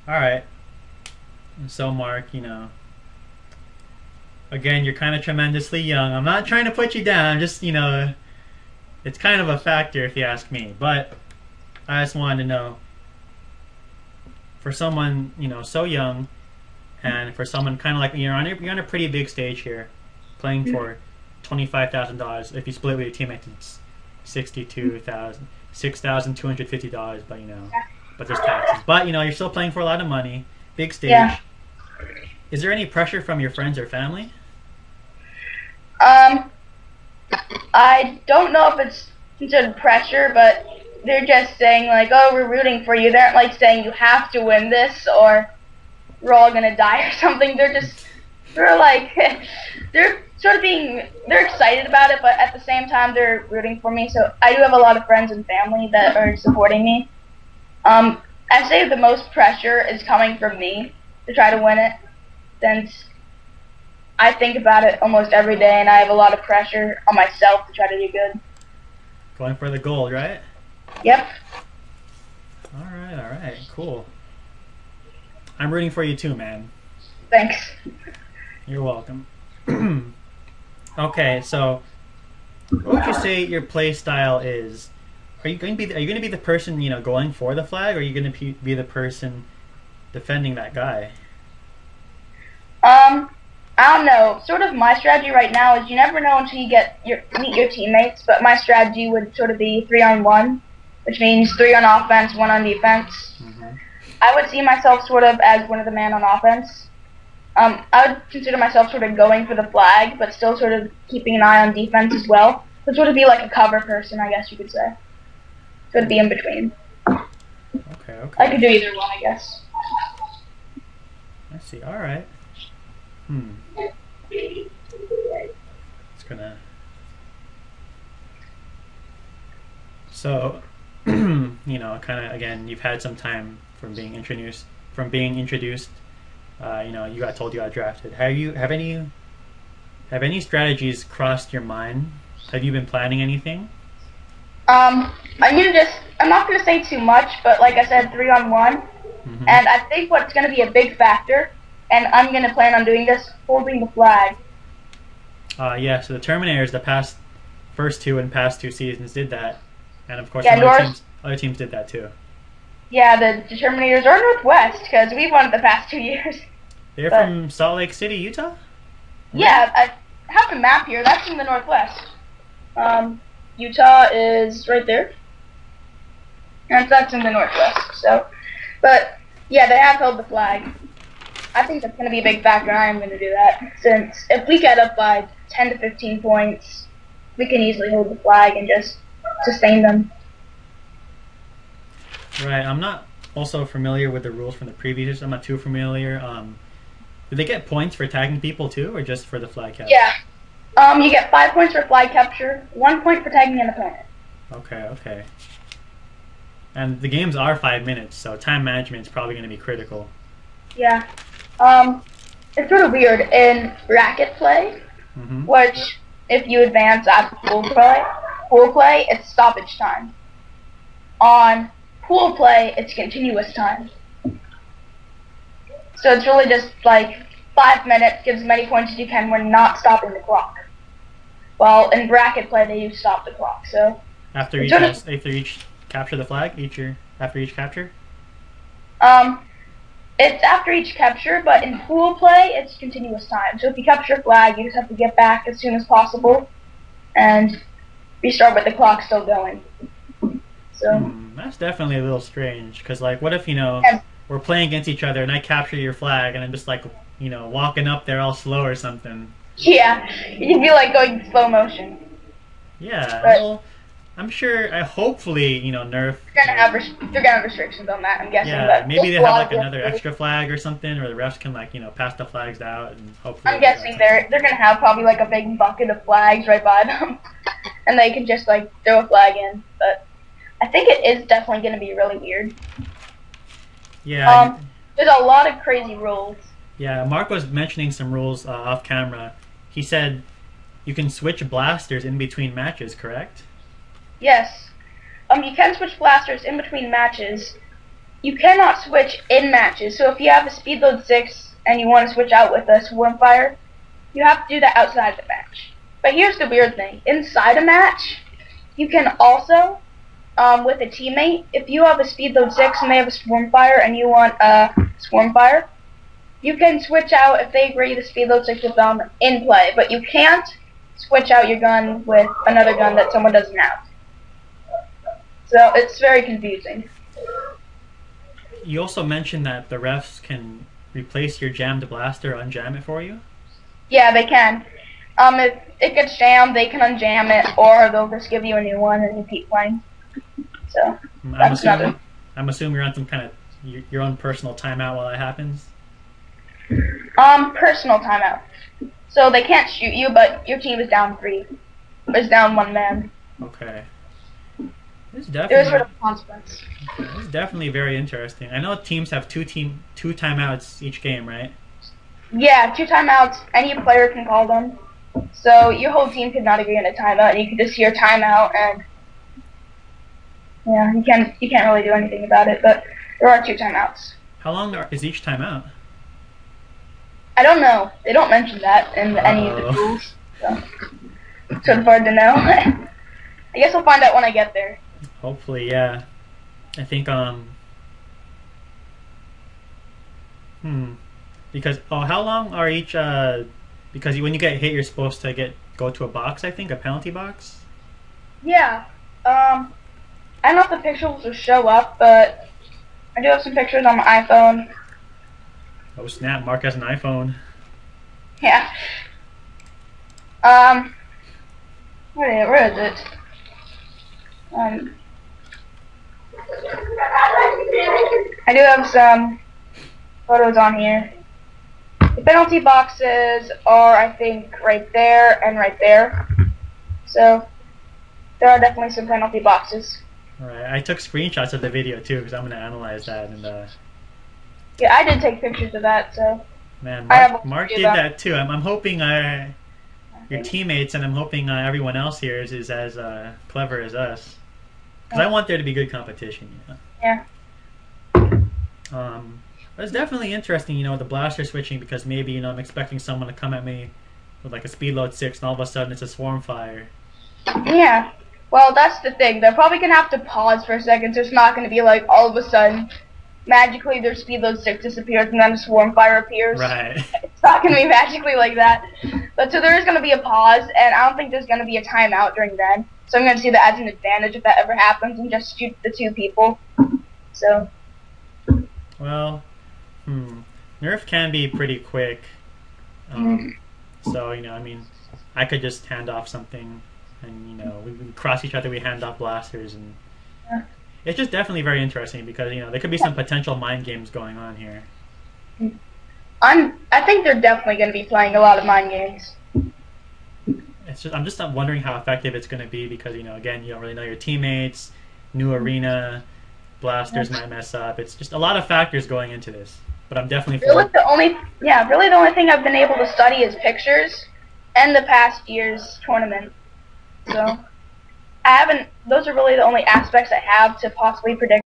All right. So, Mark, again, you're kind of tremendously young. I'm not trying to put you down. I'm just, it's kind of a factor if you ask me. But I just wanted to know, for someone, so young, and for someone kind of like you're on a pretty big stage here, playing for $25,000. If you split with your teammates, it's 62,000, $6,250. But there's taxes. But you're still playing for a lot of money, big stage. Yeah. Is there any pressure from your friends or family? Um, I don't know if it's considered pressure, but they're just saying like, "Oh, we're rooting for you." They aren't like saying you have to win this or we're all gonna die or something. They're like, they're sort of they're excited about it, but at the same time they're rooting for me. So I do have a lot of friends and family that are supporting me. I say the most pressure is coming from me to try to win it, since I think about it almost every day, and I have a lot of pressure on myself to try to do good. Going for the gold, right? Yep. All right, cool. I'm rooting for you too, man. Thanks. You're welcome. Okay, so what would you say your play style is? Are you going to be the person going for the flag, or are you going to be the person defending that guy? I don't know. Sort of my strategy right now is you never know until you meet your teammates. But my strategy would sort of be 3-on-1, which means 3 on offense, 1 on defense. Mm-hmm. I would see myself sort of as one of the man on offense. I would consider myself sort of going for the flag, but still sort of keeping an eye on defense as well. So sort of be like a cover person, I guess you could say. So it'd be in between. Okay, I okay. could do either one, I guess. I see. All right. It's gonna. So, kind of again, you've had some time from being introduced. You got told you got drafted. Have any strategies crossed your mind? Have you been planning anything? I'm not gonna say too much, but like I said, 3-on-1, Mm-hmm. and I think what's gonna be a big factor, and I'm gonna plan on doing this, holding the flag. Yeah. So the Terminators, the first two and past two seasons did that, and of course Yeah, some North. other teams did that too. Yeah, the Determinators or Northwest, because we've won it the past 2 years. They're But from Salt Lake City, Utah. Right? yeah, I have a map here. That's in the Northwest. Utah is right there, and that's in the Northwest. So, but yeah, they have held the flag. I think that's going to be a big factor. I am going to do that, since if we get up by 10 to 15 points, we can easily hold the flag and just sustain them. Right. I'm not also familiar with the rules from the previous years. I'm not too familiar. Do they get points for tagging people too, or just for the flag catch? Yeah. You get 5 points for flag capture, 1 point for tagging an opponent. Okay. Okay. And the games are 5 minutes, so time management is probably going to be critical. Yeah. It's sort of weird in bracket play, Mm-hmm. which if you advance at pool play, it's stoppage time. On pool play, it's continuous time. So it's really just like 5 minutes, give as many points as you can when not stopping the clock. While in bracket play, they do stop the clock. So it's sort of, After each capture the flag, after each capture. um, it's after each capture, but in pool play, it's continuous time. So if you capture a flag, you just have to get back as soon as possible and restart with the clock still going. So That's definitely a little strange. Because what if and, we're playing against each other and I capture your flag and I'm just walking up there all slow or something. yeah, you can be like going slow motion. Yeah. But Well, I'm sure. Hopefully, Nerf. they're gonna have restrictions on that. I'm guessing, Yeah, but maybe they a have lot of another people. extra flag or something, or the refs can pass the flags out and hopefully. I'm guessing they're gonna have probably like a big bucket of flags right by them, and they can just like throw a flag in. But I think it is definitely gonna be really weird. Yeah, There's a lot of crazy rules. yeah. Mark was mentioning some rules off camera. He said you can switch blasters in between matches, correct? Yes. You can switch blasters in between matches, you cannot switch in matches. So if you have a speed load 6 and you want to switch out with a swarm fire, you have to do that outside the match. But here's the weird thing. Inside a match, you can also, with a teammate, if you have a speed load 6 and they have a swarm fire and you want a swarm fire, you can switch out if they agree to speed load 6 with them in play. But you can't switch out your gun with another gun that someone doesn't have. So it's very confusing. You also mentioned that the refs can replace your jammed blaster or unjam it for you? Yeah, they can. If it gets jammed, they can unjam it, or they'll just give you a new one and you keep playing. So I'm assuming you're on some kind of your own personal timeout while that happens. Personal timeout. So they can't shoot you, but your team is down 3. It's down 1 man. Okay. There's sort of consequence. Okay. This is definitely very interesting. I know teams have two timeouts each game, right? Yeah, 2 timeouts. Any player can call them. So your whole team could not agree on a timeout, and you could just hear timeout, and yeah, you can't really do anything about it. But there are 2 timeouts. How long is each timeout? I don't know. They don't mention that in any of the rules, so it's sort of hard to know. I guess we'll find out when I get there. Hopefully, yeah. I think because how long are each because when you get hit you're supposed to go to a box, I think, a penalty box? Yeah. I don't know if the pictures will show up, but I do have some pictures on my iPhone. Oh snap, Mark has an iPhone. Yeah. Where is it? I do have some photos on here. The penalty boxes are, I think, right there and right there. So there are definitely some penalty boxes. Alright, I took screenshots of the video too because I'm going to analyze that. And yeah, I did take pictures of that. So man, Mark did that too. I'm hoping your teammates, and I'm hoping everyone else here is as clever as us. Because I want there to be good competition, you know? Yeah. It's definitely interesting, you know, the blaster switching, because maybe, you know, I'm expecting someone to come at me with like a speed load 6 and all of a sudden it's a swarm fire. Yeah. Well, that's the thing. They're probably going to have to pause for a second, so it's not going to be like all of a sudden magically their speed load 6 disappears and then a swarm fire appears. Right. It's not going to be magically like that. But so there is going to be a pause, and I don't think there's going to be a timeout during then. So I'm going to see that as an advantage if that ever happens and just shoot the 2 people. So. Well, Nerf can be pretty quick. So, you know, I mean, I could just hand off something and, you know, we cross each other, we hand off blasters, and it's just definitely very interesting because, you know, there could be some potential mind games going on here. I think they're definitely going to be playing a lot of mind games. I'm just wondering how effective it's going to be because, you know, again, you don't really know your teammates, new arena, blasters might mess up. It's just a lot of factors going into this. But I'm definitely really the only thing I've been able to study is pictures and the past year's tournament. So those are really the only aspects I have to possibly predict